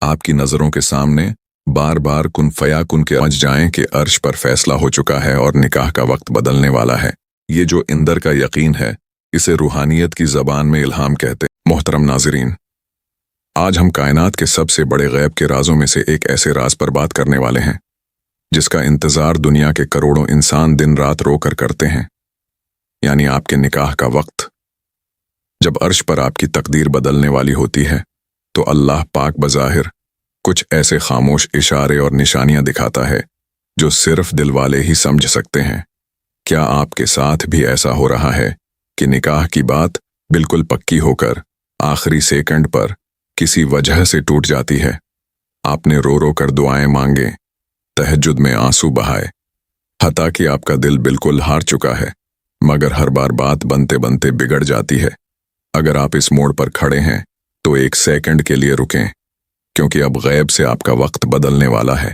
आपकी नज़रों के सामने बार बार कुन फयाकुन के समझ जाएं कि अर्श पर फैसला हो चुका है और निकाह का वक्त बदलने वाला है। ये जो अंदर का यकीन है, इसे रूहानियत की ज़बान में इल्हाम कहते हैं। मोहतरम नाज़रीन, आज हम कायनात के सबसे बड़े गैब के राजों में से एक ऐसे राज पर बात करने वाले हैं जिसका इंतज़ार दुनिया के करोड़ों इंसान दिन रात रोकर करते हैं, यानी आपके निकाह का वक्त। जब अर्श पर आपकी तकदीर बदलने वाली होती है तो अल्लाह पाक बज़ाहिर कुछ ऐसे खामोश इशारे और निशानियां दिखाता है जो सिर्फ दिल वाले ही समझ सकते हैं। क्या आपके साथ भी ऐसा हो रहा है कि निकाह की बात बिल्कुल पक्की होकर आखिरी सेकंड पर किसी वजह से टूट जाती है? आपने रो रो कर दुआएं मांगे, तहज्जुद में आंसू बहाए, हता कि आपका दिल बिल्कुल हार चुका है, मगर हर बार बात बनते बनते बिगड़ जाती है। अगर आप इस मोड़ पर खड़े हैं तो एक सेकंड के लिए रुकें, क्योंकि अब गैब से आपका वक्त बदलने वाला है।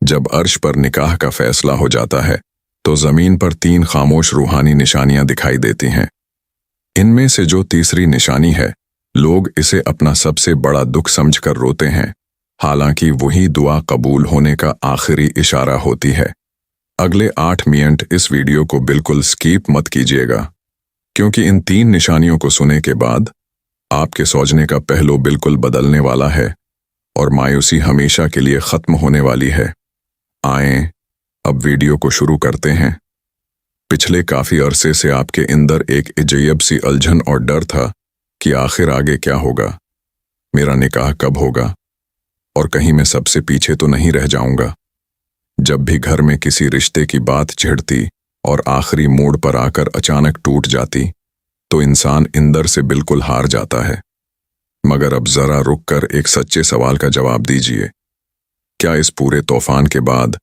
जब अर्श पर निकाह का फैसला हो जाता है तो ज़मीन पर 3 खामोश रूहानी निशानियां दिखाई देती हैं। इनमें से जो तीसरी निशानी है, लोग इसे अपना सबसे बड़ा दुख समझकर रोते हैं, हालांकि वही दुआ कबूल होने का आखिरी इशारा होती है। अगले 8 मिनट इस वीडियो को बिल्कुल स्किप मत कीजिएगा, क्योंकि इन 3 निशानियों को सुनने के बाद आपके सोचने का पहलू बिल्कुल बदलने वाला है और मायूसी हमेशा के लिए ख़त्म होने वाली है। आएं, अब वीडियो को शुरू करते हैं। पिछले काफ़ी अरसे से आपके अंदर एक अजीब सी उलझन और डर था कि आखिर आगे क्या होगा, मेरा निकाह कब होगा और कहीं मैं सबसे पीछे तो नहीं रह जाऊंगा। जब भी घर में किसी रिश्ते की बात छिड़ती और आखिरी मोड़ पर आकर अचानक टूट जाती तो इंसान अंदर से बिल्कुल हार जाता है। मगर अब जरा रुककर एक सच्चे सवाल का जवाब दीजिए, क्या इस पूरे तूफान के बाद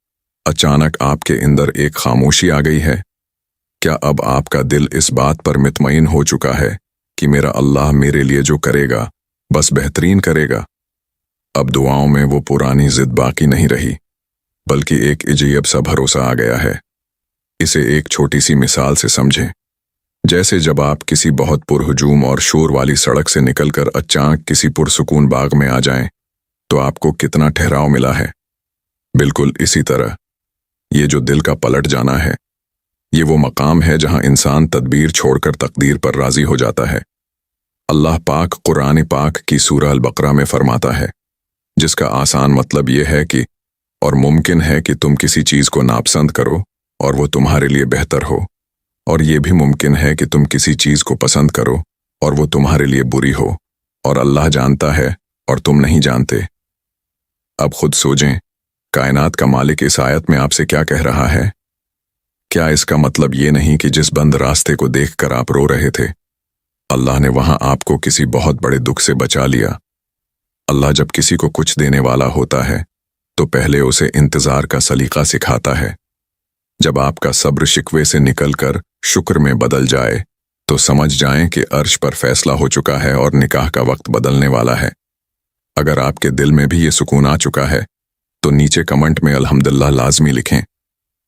अचानक आपके अंदर एक खामोशी आ गई है? क्या अब आपका दिल इस बात पर मुतमईन हो चुका है कि मेरा अल्लाह मेरे लिए जो करेगा बस बेहतरीन करेगा? अब दुआओं में वो पुरानी जिद बाकी नहीं रही, बल्कि एक अजीब सा भरोसा आ गया है। इसे एक छोटी सी मिसाल से समझें। जैसे जब आप किसी बहुत पुरहुजूम और शोर वाली सड़क से निकलकर अचानक किसी पुरसुकून बाग में आ जाएं, तो आपको कितना ठहराव मिला है। बिल्कुल इसी तरह ये जो दिल का पलट जाना है, ये वो मकाम है जहां इंसान तदबीर छोड़कर तकदीर पर राजी हो जाता है। अल्लाह पाक कुरान पाक की सूरह अल-बकरा में फरमाता है, जिसका आसान मतलब ये है कि और मुमकिन है कि तुम किसी चीज़ को नापसंद करो और वो तुम्हारे लिए बेहतर हो, और ये भी मुमकिन है कि तुम किसी चीज़ को पसंद करो और वो तुम्हारे लिए बुरी हो, और अल्लाह जानता है और तुम नहीं जानते। अब खुद सोचें, कायनात का मालिक इस आयत में आपसे क्या कह रहा है? क्या इसका मतलब ये नहीं कि जिस बंद रास्ते को देखकर आप रो रहे थे, अल्लाह ने वहां आपको किसी बहुत बड़े दुख से बचा लिया? अल्लाह जब किसी को कुछ देने वाला होता है तो पहले उसे इंतज़ार का सलीका सिखाता है। जब आपका सब्र शिकवे से निकलकर शुक्र में बदल जाए तो समझ जाएं कि अर्श पर फैसला हो चुका है और निकाह का वक्त बदलने वाला है। अगर आपके दिल में भी ये सुकून आ चुका है तो नीचे कमेंट में अल्हम्दुलिल्लाह लाजमी लिखें।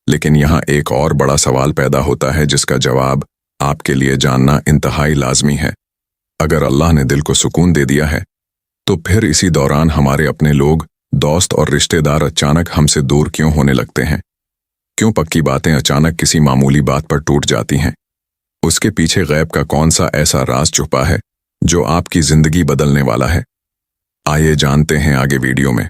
लेकिन यहाँ एक और बड़ा सवाल पैदा होता है जिसका जवाब आपके लिए जानना इंतहाई लाजमी है। अगर अल्लाह ने दिल को सुकून दे दिया है तो फिर इसी दौरान हमारे अपने लोग, दोस्त और रिश्तेदार अचानक हमसे दूर क्यों होने लगते हैं? क्यों पक्की बातें अचानक किसी मामूली बात पर टूट जाती हैं? उसके पीछे गैब का कौन सा ऐसा राज छुपा है जो आपकी जिंदगी बदलने वाला है? आइए जानते हैं आगे वीडियो में।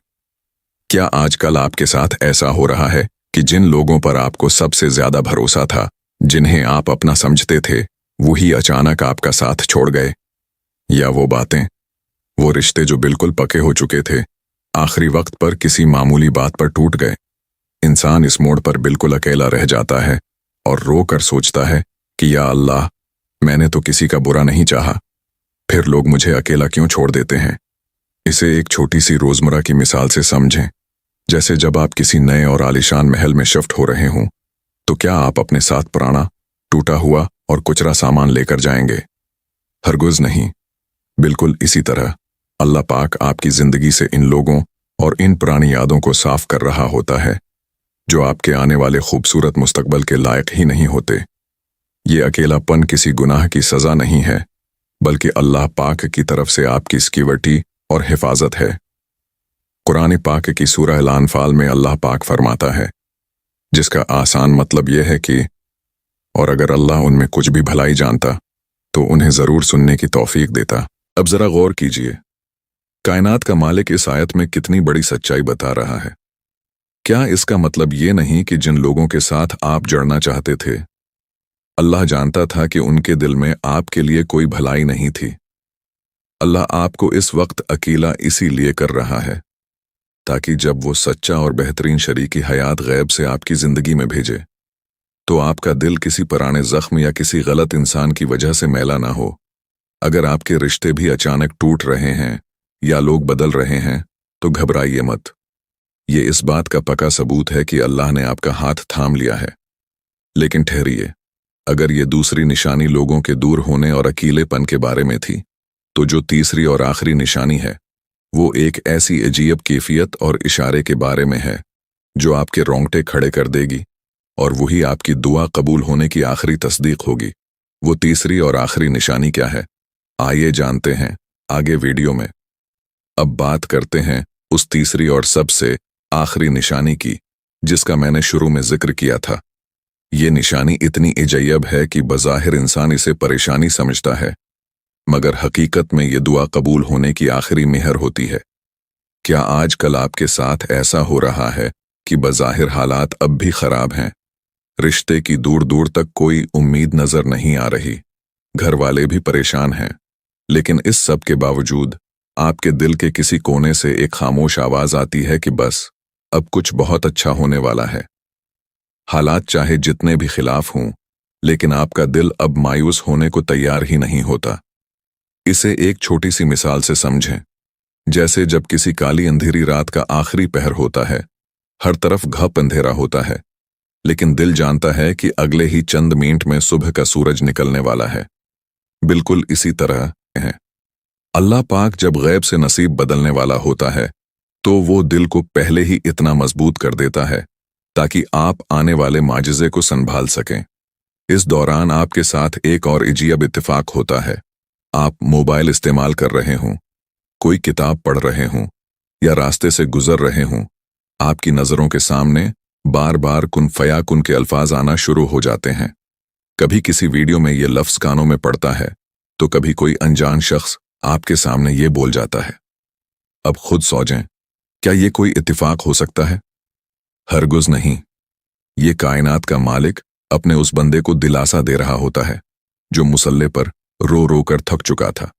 क्या आजकल आपके साथ ऐसा हो रहा है कि जिन लोगों पर आपको सबसे ज्यादा भरोसा था, जिन्हें आप अपना समझते थे, वही अचानक आपका साथ छोड़ गए? या वो बातें, वो रिश्ते जो बिल्कुल पके हो चुके थे, आखिरी वक्त पर किसी मामूली बात पर टूट गए? इंसान इस मोड़ पर बिल्कुल अकेला रह जाता है और रो कर सोचता है कि या अल्लाह, मैंने तो किसी का बुरा नहीं चाहा, फिर लोग मुझे अकेला क्यों छोड़ देते हैं? इसे एक छोटी सी रोजमर्रा की मिसाल से समझें। जैसे जब आप किसी नए और आलीशान महल में शिफ्ट हो रहे हों, तो क्या आप अपने साथ पुराना, टूटा हुआ और कुचरा सामान लेकर जाएंगे? हरगिज़ नहीं। बिल्कुल इसी तरह अल्लाह पाक आपकी जिंदगी से इन लोगों और इन पुरानी यादों को साफ कर रहा होता है जो आपके आने वाले खूबसूरत मुस्तकबल के लायक ही नहीं होते। ये अकेलापन किसी गुनाह की सज़ा नहीं है, बल्कि अल्लाह पाक की तरफ से आपकी सिक्योरिटी और हिफाजत है। कुरान पाक की सूरह अल-अनफाल में अल्लाह पाक फरमाता है, जिसका आसान मतलब यह है कि और अगर अल्लाह उनमें कुछ भी भलाई जानता तो उन्हें ज़रूर सुनने की तौफीक देता। अब ज़रा गौर कीजिए, कायनात का मालिक इस आयत में कितनी बड़ी सच्चाई बता रहा है। क्या इसका मतलब ये नहीं कि जिन लोगों के साथ आप जुड़ना चाहते थे, अल्लाह जानता था कि उनके दिल में आपके लिए कोई भलाई नहीं थी। अल्लाह आपको इस वक्त अकेला इसीलिए कर रहा है ताकि जब वो सच्चा और बेहतरीन शरीकी हयात गैब से आपकी ज़िंदगी में भेजे तो आपका दिल किसी पुराने ज़ख्म या किसी गलत इंसान की वजह से मैला ना हो। अगर आपके रिश्ते भी अचानक टूट रहे हैं या लोग बदल रहे हैं तो घबराइए मत। ये इस बात का पक्का सबूत है कि अल्लाह ने आपका हाथ थाम लिया है। लेकिन ठहरिए, अगर ये दूसरी निशानी लोगों के दूर होने और अकेलेपन के बारे में थी, तो जो तीसरी और आखिरी निशानी है वो एक ऐसी अजीब कैफियत और इशारे के बारे में है जो आपके रोंगटे खड़े कर देगी और वही आपकी दुआ कबूल होने की आखिरी तस्दीक होगी। वो तीसरी और आखिरी निशानी क्या है, आइए जानते हैं आगे वीडियो में। अब बात करते हैं उस तीसरी और सबसे आखिरी निशानी की जिसका मैंने शुरू में जिक्र किया था। ये निशानी इतनी अजयब है कि बज़ाहिर इंसान इसे परेशानी समझता है, मगर हकीकत में ये दुआ कबूल होने की आखिरी मेहर होती है। क्या आजकल आपके साथ ऐसा हो रहा है कि बज़ाहिर हालात अब भी खराब हैं, रिश्ते की दूर दूर तक कोई उम्मीद नजर नहीं आ रही, घर वाले भी परेशान हैं, लेकिन इस सब के बावजूद आपके दिल के किसी कोने से एक खामोश आवाज आती है कि बस अब कुछ बहुत अच्छा होने वाला है। हालात चाहे जितने भी खिलाफ हों, लेकिन आपका दिल अब मायूस होने को तैयार ही नहीं होता। इसे एक छोटी सी मिसाल से समझें, जैसे जब किसी काली अंधेरी रात का आखिरी पहर होता है, हर तरफ घप अंधेरा होता है, लेकिन दिल जानता है कि अगले ही चंद मिनट में सुबह का सूरज निकलने वाला है। बिल्कुल इसी तरह है अल्लाह पाक जब गैब से नसीब बदलने वाला होता है तो वो दिल को पहले ही इतना मजबूत कर देता है ताकि आप आने वाले माजिज़े को संभाल सकें। इस दौरान आपके साथ एक और अजीब इत्तेफाक होता है। आप मोबाइल इस्तेमाल कर रहे हों, कोई किताब पढ़ रहे हों या रास्ते से गुजर रहे हों, आपकी नज़रों के सामने बार बार कुन फयाकुन के अल्फाज आना शुरू हो जाते हैं। कभी किसी वीडियो में ये लफ्ज़ कानों में पड़ता है तो कभी कोई अनजान शख्स आपके सामने ये बोल जाता है। अब खुद सोचें, क्या ये कोई इत्तेफाक हो सकता है? हरगिज़ नहीं। ये कायनात का मालिक अपने उस बंदे को दिलासा दे रहा होता है जो मुसल्ले पर रो रो कर थक चुका था।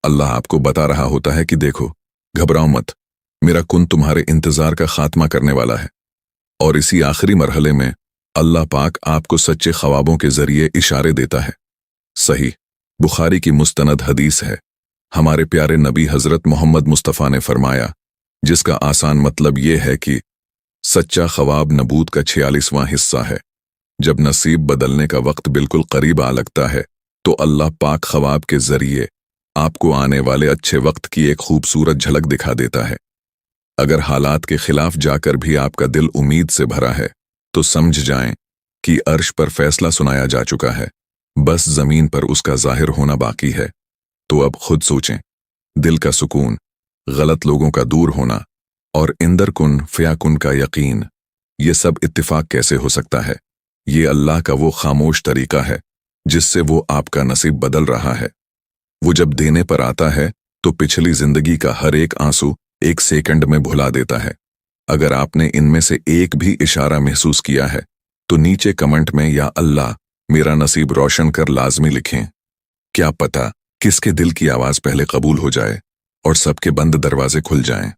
अल्लाह आपको बता रहा होता है कि देखो, घबराओ मत, मेरा कुन तुम्हारे इंतजार का खात्मा करने वाला है। और इसी आखिरी मरहले में अल्लाह पाक आपको सच्चे ख्वाबों के जरिए इशारे देता है। सही बुखारी की मुस्तनद हदीस है, हमारे प्यारे नबी हजरत मोहम्मद मुस्तफ़ा ने फरमाया, जिसका आसान मतलब ये है कि सच्चा ख्वाब नबूत का 46वां हिस्सा है। जब नसीब बदलने का वक्त बिल्कुल करीब आ लगता है तो अल्लाह पाक ख्वाब के जरिए आपको आने वाले अच्छे वक्त की एक खूबसूरत झलक दिखा देता है। अगर हालात के खिलाफ जाकर भी आपका दिल उम्मीद से भरा है तो समझ जाएं कि अर्श पर फैसला सुनाया जा चुका है, बस जमीन पर उसका जाहिर होना बाकी है। तो अब खुद सोचें, दिल का सुकून, गलत लोगों का दूर होना और इंदर कुन फयाकुन का यकीन, ये सब इत्तिफाक कैसे हो सकता है? ये अल्लाह का वो खामोश तरीका है जिससे वो आपका नसीब बदल रहा है। वो जब देने पर आता है तो पिछली जिंदगी का हर एक आंसू एक सेकंड में भुला देता है। अगर आपने इनमें से एक भी इशारा महसूस किया है तो नीचे कमेंट में या अल्लाह मेरा नसीब रोशन कर लाजमी लिखें। क्या पता किसके दिल की आवाज़ पहले कबूल हो जाए और सबके बंद दरवाजे खुल जाएं।